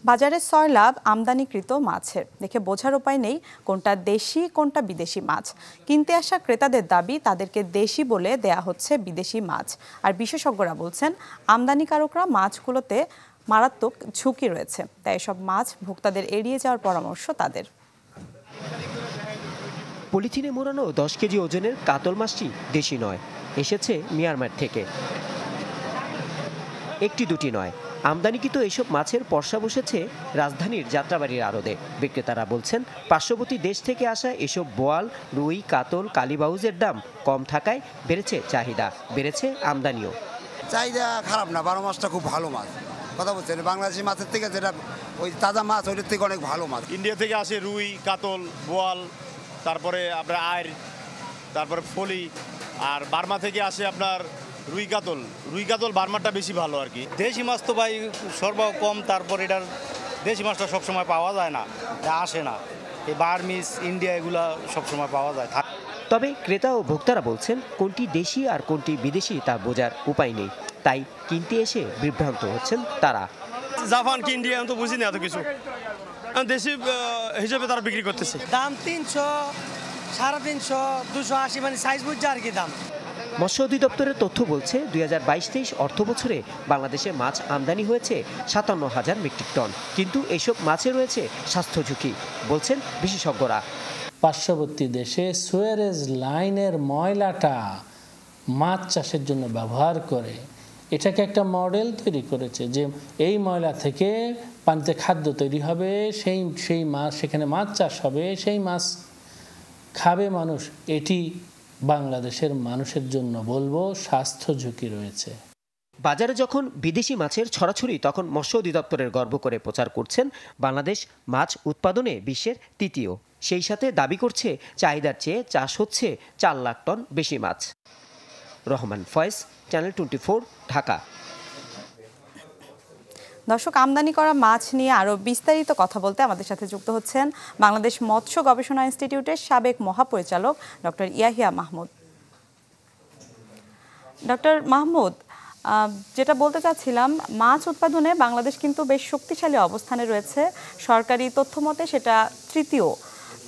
বাজারে সয়লাব আমদানিকৃত মাছের দেখে বোঝার উপায় নেই কোনটা দেশি কোনটা বিদেশি মাছ। কিনতে আসা ক্রেতাদের দাবি তাদেরকে দেশি বলে দেয়া হচ্ছে বিদেশি মাছ। আর বিশেষজ্ঞরা বলছেন আমদানিকারকরা মাছগুলোতে মারাত্মক ঝুঁকি রয়েছে, তাই এসব মাছ ভোক্তাদের এড়িয়ে যাওয়ার পরামর্শ তাদের। পলিথিনে মোড়ানো 10 কেজি ওজনের কাতল মাছটি দেশি নয়, এসেছে মিয়ানমার থেকে। একটি দুটি নয়, আমদানিকৃত এসব মাছের পসরা বসেছে রাজধানীর যাত্রাবাড়ির আড়তে। বিক্রেতারা বলছেন পার্শ্ববর্তী দেশ থেকে আসা এসব বোয়াল, রুই, কাতল, কালীবাউজের দাম কম থাকায় বেড়েছে চাহিদা, বেড়েছে আমদানিও। চাহিদা খারাপ না, 12 মাছটা খুব ভালো মাছ। কথা বলছেন বাংলাদেশি মাছের থেকে যেটা ওই তাজা মাছ ওইটার থেকে অনেক ভালো মাছ। ইন্ডিয়া থেকে আসে রুই, কাতল, বোয়াল, তারপরে আপনার আয়ের, তারপরে ফলি। আর বার্মা থেকে আসে আপনার রুই কাতল বার্মারটা বেশি ভালো আর কি। দেশি মাছ তো ভাই সরবরাহ কম, তারপর এটার দেশি মাছটা সবসময় পাওয়া যায় না, আসে না। এই বার্মিস, ইন্ডিয়া এগুলা সবসময় পাওয়া যায়। তবে ক্রেতা ও ভোক্তারা বলছেন কোনটি দেশি আর কোনটি বিদেশি তা বোঝার উপায় নেই, তাই কিনতে এসে বিভ্রান্ত হচ্ছেন তারা। জাপান কি ইন্ডিয়া তো বুঝি না এত কিছু, দেশি হিসেবে তারা বিক্রি করতেছে। দাম 300, 350, 280, মানে সাইজ বুঝছে আর কি দাম। মৎস্য অধিদপ্তরের তথ্য বলছে 2022-23 অর্থ বছরে বাংলাদেশে মাছ আমদানি হয়েছে 57,000 মেট্রিক টন, কিন্তু এসব মাছে রয়েছে স্বাস্থ্য ঝুঁকি বলছেন বিশেষজ্ঞরা। পার্শ্ববর্তী দেশে সুয়েরেজ লাইনের ময়লাটা মাছ চাষের জন্য ব্যবহার করে এটাকে একটা মডেল তৈরি করেছে যে এই ময়লা থেকে পানিতে খাদ্য তৈরি হবে, সেই মাছ, সেখানে মাছ চাষ হবে, সেই মাছ খাবে মানুষ। এটি বাংলাদেশের মানুষের জন্য বলবো স্বাস্থ্য ঝুঁকি রয়েছে। বাজারে যখন বিদেশি মাছের ছড়াছড়ি, তখন মৎস্য অধিদপ্তরের গর্ব করে প্রচার করছেন বাংলাদেশ মাছ উৎপাদনে বিশ্বের তৃতীয়। সেই সাথে দাবি করছে চাহিদার চেয়ে চাষ হচ্ছে 4 লাখ টন বেশি মাছ। রহমান ফয়েজ, চ্যানেল 24, ঢাকা। দর্শক, আমদানি করা মাছ নিয়ে আরো বিস্তারিত কথা বলতে আমাদের সাথে যুক্ত হচ্ছেন বাংলাদেশ মৎস্য গবেষণা ইনস্টিটিউটের সাবেক মহাপরিচালক ডক্টর ইয়াহিয়া মাহমুদ। ডক্টর মাহমুদ, যেটা বলতে চাচ্ছিলাম, মাছ উৎপাদনে বাংলাদেশ কিন্তু বেশ শক্তিশালী অবস্থানে রয়েছে। সরকারি তথ্য মতে সেটা তৃতীয়।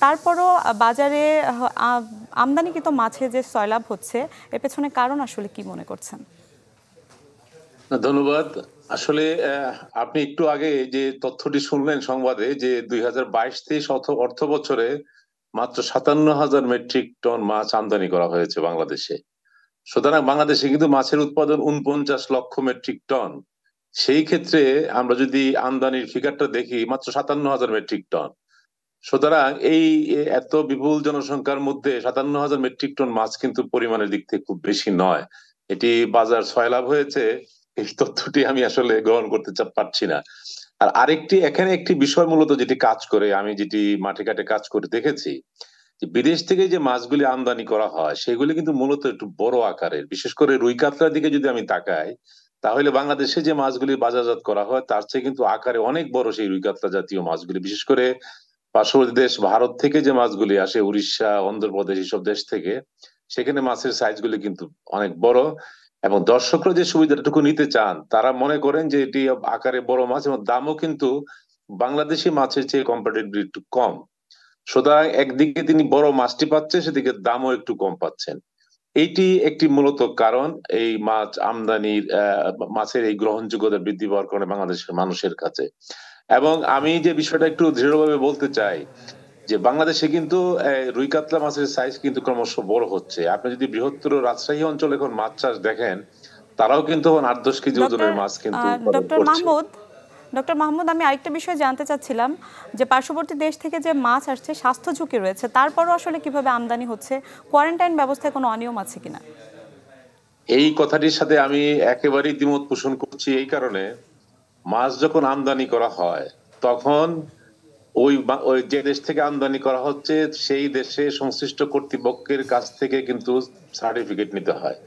তারপরও বাজারে আমদানিকৃত মাছে যে সয়লাভ হচ্ছে, এর পেছনে কারণ আসলে কি মনে করছেন? ধন্যবাদ। আসলে আপনি একটু আগে যে তথ্যটি শুনলেন সংবাদে, যে 2022-23 অর্থ বছরে মাত্র 57,000 মেট্রিক টন মাছ আমদানি করা হয়েছে বাংলাদেশে। সুতরাং বাংলাদেশে কিন্তু মাছের উৎপাদন 49 লক্ষ মেট্রিক টন। সেই ক্ষেত্রে আমরা যদি আমদানির ফিগারটা দেখি, মাত্র 57,000 মেট্রিক টন। সুতরাং এই এত বিপুল জনসংখ্যার মধ্যে 57,000 মেট্রিক টন মাছ কিন্তু পরিমাণের দিক থেকে খুব বেশি নয়। এটি বাজার সয়লাভ হয়েছে, এই তথ্যটি আমি আসলে গ্রহণ করতে পারছি না। আর আরেকটি এখানে একটি বিষয় মূলত যেটি কাজ করে, আমি যেটি মাঠে ঘাটে কাজ করে দেখেছি, যে বিদেশ থেকে যে মাছগুলি আমদানি করা হয় সেগুলি কিন্তু মূলত একটু বড় আকারের। বিশেষ করে রুই কাতলার দিকে যদি আমি তাকাই, তাহলে বাংলাদেশে যে মাছগুলি বাজারজাত করা হয় তার চেয়ে কিন্তু আকারে অনেক বড় সেই রুই কাতলা জাতীয় মাছগুলি। বিশেষ করে পার্শ্ববর্তী দেশ ভারত থেকে যে মাছগুলি আসে, উড়িষ্যা, অন্ধ্রপ্রদেশ, এইসব দেশ থেকে, সেখানে মাছের সাইজগুলি কিন্তু অনেক বড়। এবং দর্শকরা যে সুবিধাটুকু নিতে চান, তারা মনে করেন যে এটি আকারে বড় মাছ এবং দামও কিন্তু বাংলাদেশি মাছের চেয়ে কম্পারেটিভলি একটু কম। সুতরাং একদিকে তিনি বড় মাছটি পাচ্ছেন, সেদিকে দামও একটু কম পাচ্ছেন। এইটি একটি মূলত কারণ এই মাছ আমদানির, মাছের এই গ্রহণযোগ্যতা বৃদ্ধি পাওয়ার কারণে বাংলাদেশের মানুষের কাছে। এবং আমি যে বিষয়টা একটু দৃঢ়ভাবে বলতে চাই, যে বাংলাদেশে কিন্তু রুই কাতলা মাছের সাইজ কিন্তু ক্রমশ বড় হচ্ছে। আপনি যদি বৃহত্তর রাজশাহী অঞ্চলে এখন মাছ চাষ দেখেন, তারাও কিন্তু 8-10 কেজি ওজনের মাছ কিন্তু। ডক্টর মাহমুদ, আমি আরেকটা বিষয় জানতে চাচ্ছিলাম যে পার্শ্ববর্তী দেশ থেকে যে মাছ আসছে স্বাস্থ্য ঝুঁকি রয়েছে, তারপরও আসলে কিভাবে আমদানি হচ্ছে? কোয়ারেন্টাইন ব্যবস্থায় কোনো অনিয়ম আছে কিনা? এই কথাটির সাথে আমি একেবারেই দ্বিমত পোষণ করছি। এই কারণে, মাছ যখন আমদানি করা হয় তখন ওই যে দেশ থেকে আমদানি করা হচ্ছে সেই দেশে সংশ্লিষ্ট কর্তৃপক্ষের কাছ থেকে কিন্তু সার্টিফিকেট নিতে হয়।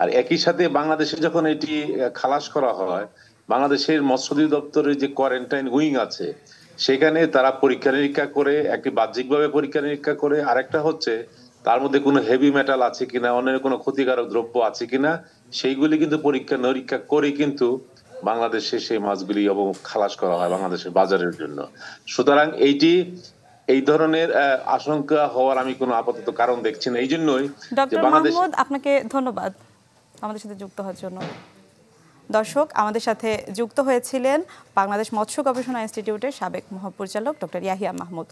আর একই সাথে বাংলাদেশে যখন এটি খালাস করা হয়, বাংলাদেশের মৎস্য অধিদপ্তরের যে কোয়ারেন্টাইন উইং আছে, সেখানে তারা পরীক্ষা নিরীক্ষা করে, একটি বাহ্যিকভাবে পরীক্ষা নিরীক্ষা করে, আরেকটা হচ্ছে তার মধ্যে কোনো হেভি মেটাল আছে কিনা, অন্য কোনো ক্ষতিকারক দ্রব্য আছে কিনা, সেইগুলি কিন্তু পরীক্ষা নিরীক্ষা করে কিন্তু বাংলাদেশে সেই মাছগুলি এবং খালাস করা হয় বাংলাদেশের বাজারের জন্য। সুতরাং এই ধরনের আশঙ্কা হওয়ার আমি কোনো আপাতত কারণ দেখছি না। এই জন্যই ডক্টর মাহমুদ, আপনাকে ধন্যবাদ আমাদের সাথে যুক্ত হওয়ার জন্য। দর্শক, আমাদের সাথে যুক্ত হয়েছিলেন বাংলাদেশ মৎস্য গবেষণা ইনস্টিটিউটের সাবেক মহাপরিচালক ডক্টর ইয়াহিয়া মাহমুদ।